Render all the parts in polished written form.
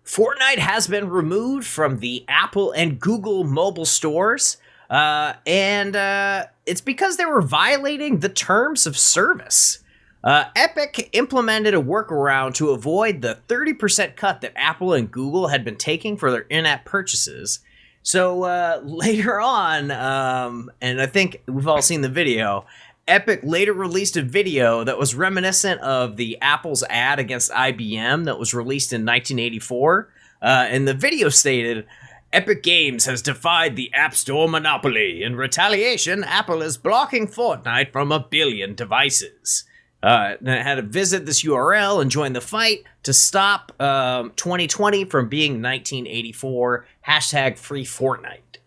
Fortnite has been removed from the Apple and Google mobile stores, and it's because they were violating the terms of service. Epic implemented a workaround to avoid the 30% cut that Apple and Google had been taking for their in-app purchases. So later on, and I think we've all seen the video, Epic later released a video that was reminiscent of the Apple's ad against IBM that was released in 1984. And the video stated, Epic Games has defied the App Store monopoly. In retaliation, Apple is blocking Fortnite from 1 billion devices. And I had to visit this URL and join the fight to stop 2020 from being 1984. Hashtag free Fortnite.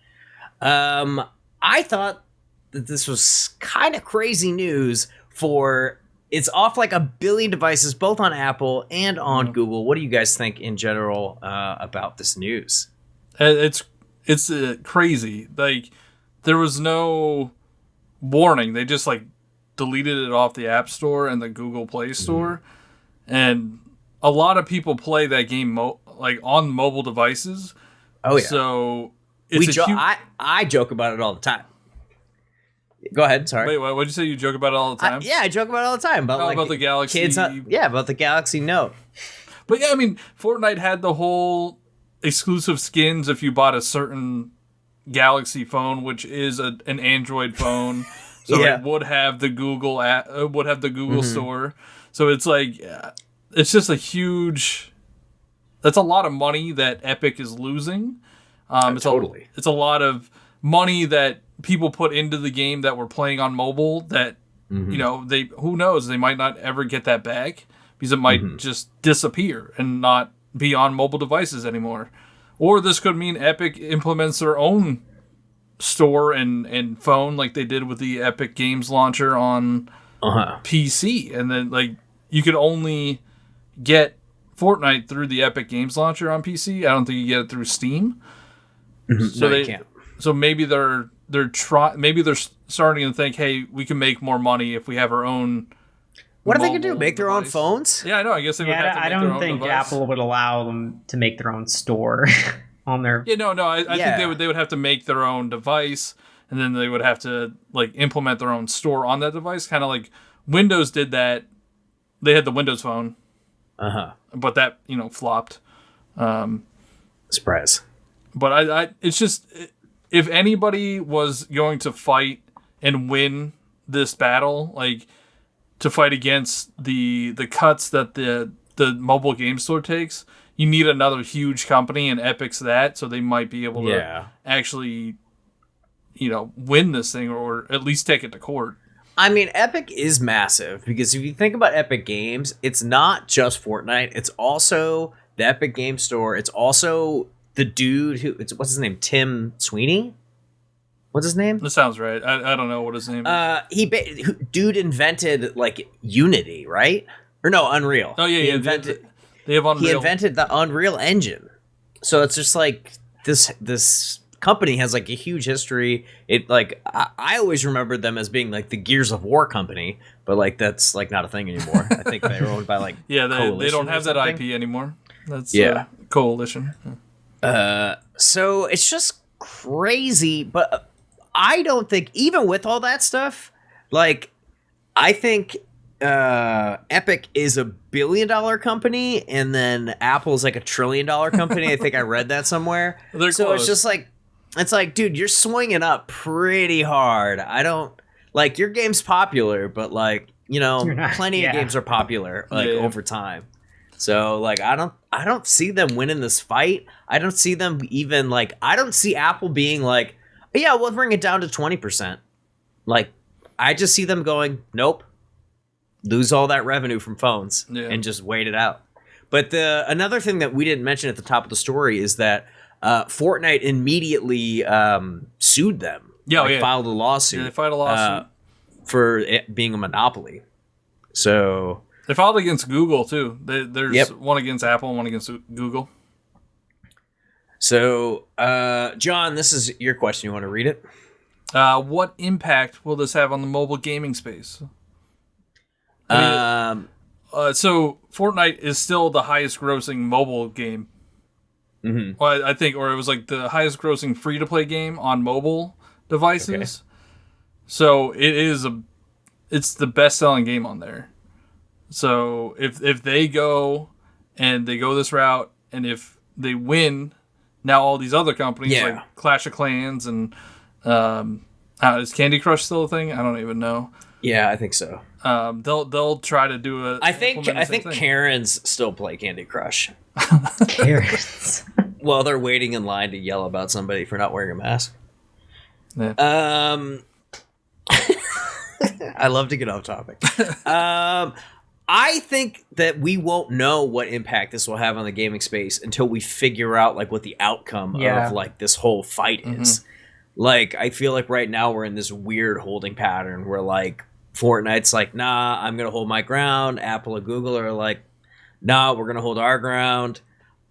I thought that this was kind of crazy news for it's off like 1 billion devices, both on Apple and on Google. What do you guys think in general about this news? It's crazy. Like, there was no warning. They just like deleted it off the App Store and the Google Play Store, and a lot of people play that game like on mobile devices. Oh yeah. So it's I joke about it all the time. Go ahead. Sorry. Wait, what'd you say? You joke about it all the time? I joke about it all the time. About the Galaxy. Kids, about the Galaxy Note. But yeah, I mean, Fortnite had the whole exclusive skins if you bought a certain Galaxy phone, which is an Android phone. So it would have the Google store. So it's like, it's just a huge. That's a lot of money that Epic is losing. Totally. It's a lot of money that people put into the game that were playing on mobile that, you know, who knows, they might not ever get that back because it might just disappear and not be on mobile devices anymore. Or this could mean Epic implements their own store and phone like they did with the Epic Games Launcher on PC. And then like you could only get Fortnite through the Epic Games Launcher on PC. I don't think you get it through Steam. So you can't. So maybe they're starting to think, hey, we can make more money if we have our own. What are they gonna do? Make their own phones? Yeah, I know. I guess they would have to make their own device. I don't think Apple would allow them to make their own store on their. Yeah, no. I think they would have to make their own device, and then they would have to like implement their own store on that device, kind of like Windows did that. They had the Windows Phone, but that flopped. Surprise. But it's just, if anybody was going to fight and win this battle, like to fight against the cuts that the mobile game store takes, you need another huge company, and Epic's that, so they might be able to actually, win this thing or at least take it to court. I mean, Epic is massive because if you think about Epic Games, it's not just Fortnite. It's also the Epic Game Store. It's also the dude what's his name? Tim Sweeney? What's his name? That sounds right. I don't know what his name is. Dude invented like Unity, right? Or no, Unreal. Oh yeah, they have Unreal. He invented the Unreal Engine. So it's just like this company has like a huge history. It like I always remembered them as being like the Gears of War company, but like that's like not a thing anymore. I think they were owned by like they don't have that IP anymore. That's Coalition. So it's just crazy, but I don't think even with all that stuff, like I think Epic is $1 billion company, and then Apple's like $1 trillion company. I think I read that somewhere. They're so close. It's just like dude, you're swinging up pretty hard. I don't like your game's popular, but like plenty of games are popular over time. So like I don't see them winning this fight. I don't see them even like I don't see Apple being like, yeah, we'll bring it down to 20%. Like I just see them going, nope. Lose all that revenue from phones and just wait it out. But another thing that we didn't mention at the top of the story is that Fortnite immediately sued them. Filed a lawsuit. Yeah, they filed a lawsuit for it being a monopoly. So they filed against Google too. There's one against Apple and one against Google. So, John, this is your question. You want to read it? What impact will this have on the mobile gaming space? So Fortnite is still the highest grossing mobile game Mm-hmm. Well, I think, or it was like the highest grossing free to play game on mobile devices. Okay. So it's the best selling game on there. So if they go and they go this route, and if they win, now all these other companies like Clash of Clans and is Candy Crush still a thing? I don't even know. Yeah, I think so. They'll try to do a. I think Karens still play Candy Crush. Karens. Well, they're waiting in line to yell about somebody for not wearing a mask. Yeah. I love to get off topic. I think that we won't know what impact this will have on the gaming space until we figure out like what the outcome of like this whole fight is. Like, I feel like right now we're in this weird holding pattern where like Fortnite's like, nah, I'm gonna hold my ground. Apple and Google are like, nah, we're gonna hold our ground.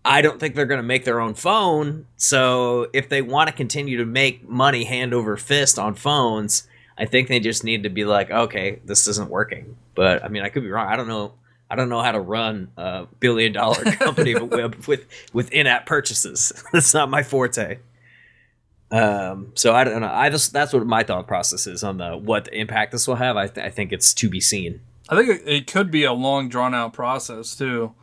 I don't think they're gonna make their own phone. So if they want to continue to make money hand over fist on phones, I think they just need to be like, okay, this isn't working. But I mean, I could be wrong. I don't know how to run a $1 billion company with in-app purchases. That's not my forte. So I don't know. That's what my thought process is on what the impact this will have. I think it's to be seen. I think it could be a long, drawn out process too.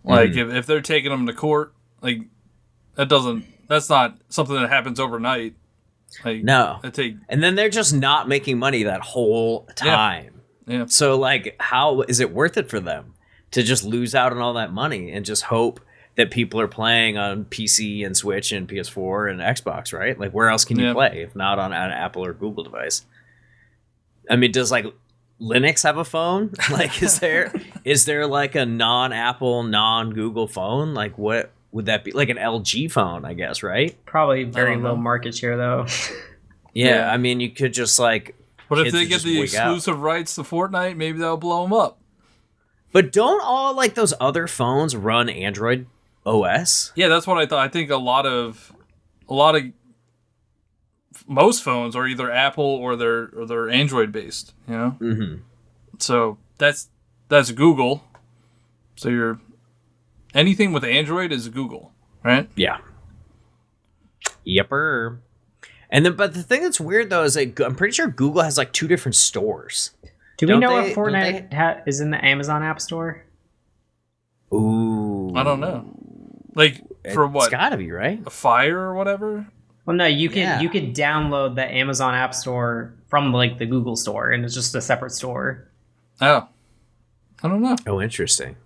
Like if they're taking them to court, like that's not something that happens overnight. Like, no. And then they're just not making money that whole time. Yeah. So like, how is it worth it for them to just lose out on all that money and just hope that people are playing on PC and Switch and PS4 and Xbox, right? Like, where else can you play if not on an Apple or Google device? I mean, does like Linux have a phone? Like, is there like a non-Apple, non-Google phone? Like, what would that be? Like an LG phone, I guess, right? Probably very low market share, though. Yeah, I mean, you could just like. But if they get the exclusive rights to Fortnite, maybe that'll blow them up. But don't all like those other phones run Android OS? Yeah, that's what I thought. I think a lot of most phones are either Apple or they're Android based. You know. Mm-hmm. So that's Google. So anything with Android is Google, right? Yeah. Yepper. And then, but the thing that's weird though is that I'm pretty sure Google has like 2 different stores. Do we know if Fortnite is in the Amazon App Store? Ooh, I don't know. Like for what? It's gotta be, right? A Fire or whatever. Well, no, you could download the Amazon App Store from like the Google Store, and it's just a separate store. Oh, I don't know. Oh, interesting.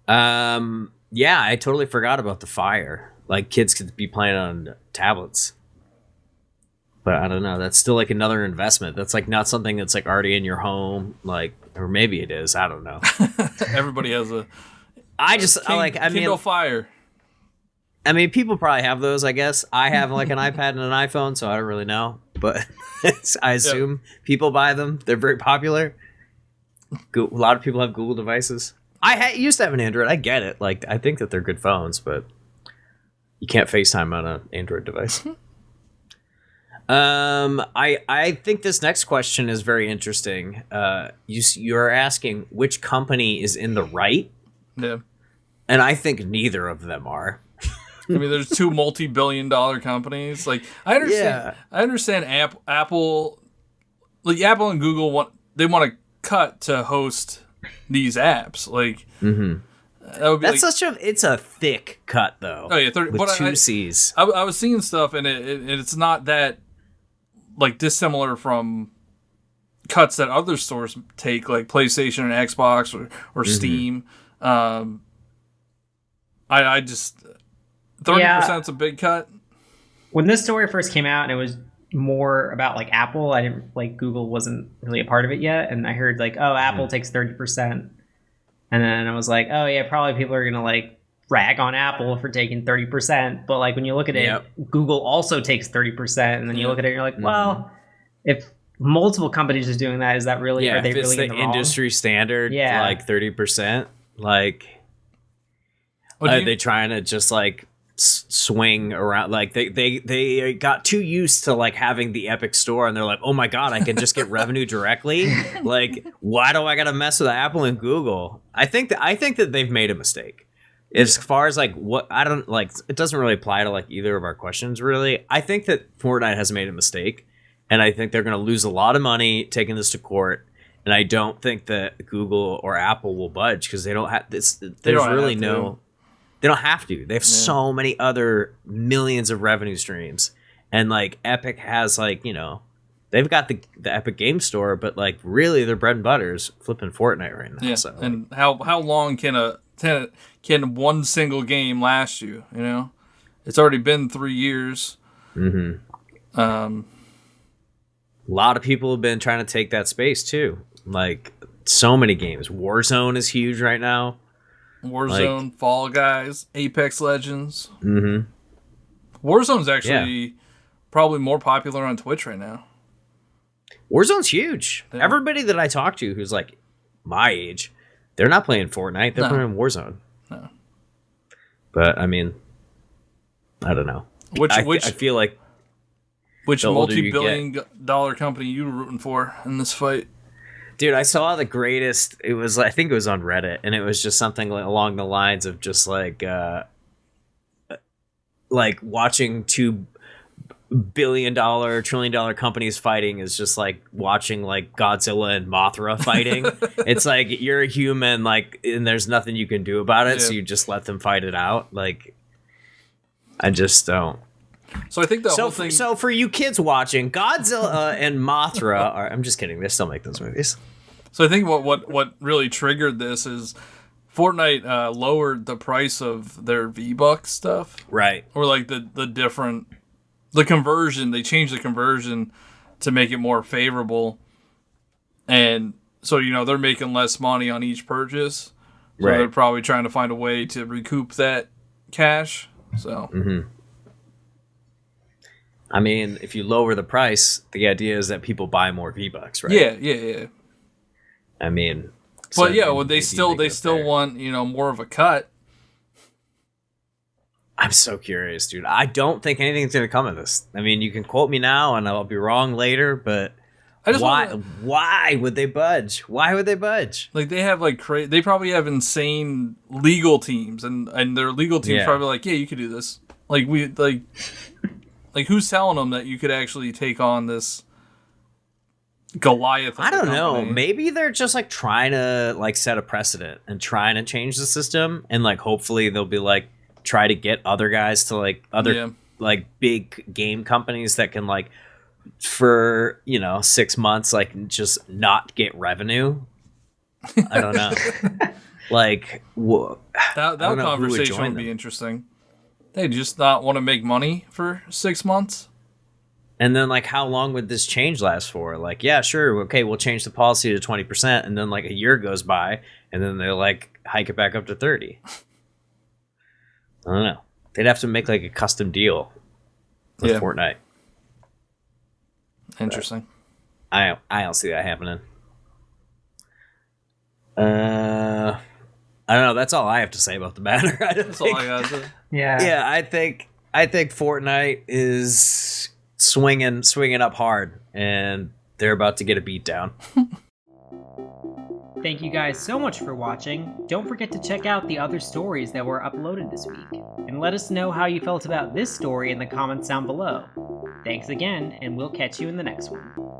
Yeah, I totally forgot about the Fire. Like, kids could be playing on tablets. But I don't know. That's still like another investment. That's like not something that's like already in your home. Like, or maybe it is. I don't know. Everybody has a. Kindle Fire. I mean, people probably have those. I guess I have like an iPad and an iPhone, so I don't really know. But I assume people buy them. They're very popular. A lot of people have Google devices. I used to have an Android. I get it. Like, I think that they're good phones, but you can't FaceTime on an Android device. I think this next question is very interesting. You're asking which company is in the right? Yeah. And I think neither of them are. I mean, there's 2 multi-billion-dollar companies. Like, I understand Apple, like Apple and Google want to cut to host these apps. Like, that would be it's a thick cut though. Oh yeah, with 2 C's. I was seeing stuff and it's not that like dissimilar from cuts that other stores take, like PlayStation and Xbox or Steam. I just 30% is a big cut. When this story first came out and it was more about like Apple, I didn't like Google wasn't really a part of it yet, and I heard like, oh, Apple takes 30%, and then I was like, oh yeah, probably people are gonna like rag on Apple for taking 30%, but like when you look at it, Google also takes 30%, and then you look at it and you're like, well, if multiple companies are doing that, is that really are they really in the industry standard? Like 30%, like are they trying to just like swing around? Like they got too used to like having the Epic Store, and they're like, oh my god, I can just get revenue directly. Like, why do I gotta mess with Apple and Google? I think that they've made a mistake. As far as like what I don't like, it doesn't really apply to like either of our questions. Really, I think that Fortnite has made a mistake, and I think they're going to lose a lot of money taking this to court. And I don't think that Google or Apple will budge because they don't have this. There's really no. They don't have to. They have so many other millions of revenue streams, and like Epic has like they've got the Epic Game Store, but like really their bread and butter is flipping Fortnite right now. Yeah. So, and how long can one single game last you? You know, it's already been 3 years. Mm-hmm. A lot of people have been trying to take that space too. Like so many games. Warzone is huge right now. Warzone, like, Fall Guys, Apex Legends. Mm-hmm. Warzone's actually probably more popular on Twitch right now. Warzone's huge. Yeah. Everybody that I talk to who's like my age, they're not playing Fortnite. They're playing Warzone. No. But I mean, I don't know. I feel like which multi-billion-dollar company you rooting for in this fight? Dude, I saw the greatest. I think it was on Reddit, and it was just something along the lines of just like watching $2 billion, $1 trillion companies fighting is just like watching like Godzilla and Mothra fighting. It's like you're a human, like, and there's nothing you can do about it, so you just let them fight it out. Like, I just don't. So I think the whole thing. So for you kids watching, Godzilla and Mothra are. I'm just kidding. They still make those movies. So I think what really triggered this is Fortnite lowered the price of their V-Bucks stuff. Right. Or like the conversion. They changed the conversion to make it more favorable, and so they're making less money on each purchase. So they're probably trying to find a way to recoup that cash. So. Mm-hmm. I mean, if you lower the price, the idea is that people buy more V-Bucks, right? Yeah. I mean, but they still want more of a cut. I'm so curious, dude. I don't think anything's gonna come of this. I mean, you can quote me now, and I'll be wrong later. But why would they budge? Why would they budge? Like they have they probably have insane legal teams, and their legal teams probably like, yeah, you could do this. Like, who's telling them that you could actually take on this Goliath? I don't know. Maybe they're just like trying to like set a precedent and trying to change the system, and like hopefully they'll be like try to get other guys to like other like big game companies that can like for 6 months like just not get revenue. I don't know. Like that conversation would be interesting. They just not want to make money for 6 months. And then, like, how long would this change last for? Like, yeah, sure, okay, we'll change the policy to 20%, and then, like, a year goes by, and then they're, like, hike it back up to 30. I don't know. They'd have to make, like, a custom deal with Fortnite. Interesting. But I don't see that happening. I don't know. That's all I have to say about the matter. That's all I got to say. Yeah. I think Fortnite is swinging up hard, and they're about to get a beat down. Thank you guys so much for watching. Don't forget to check out the other stories that were uploaded this week, and let us know how you felt about this story in the comments down below. Thanks again, and we'll catch you in the next one.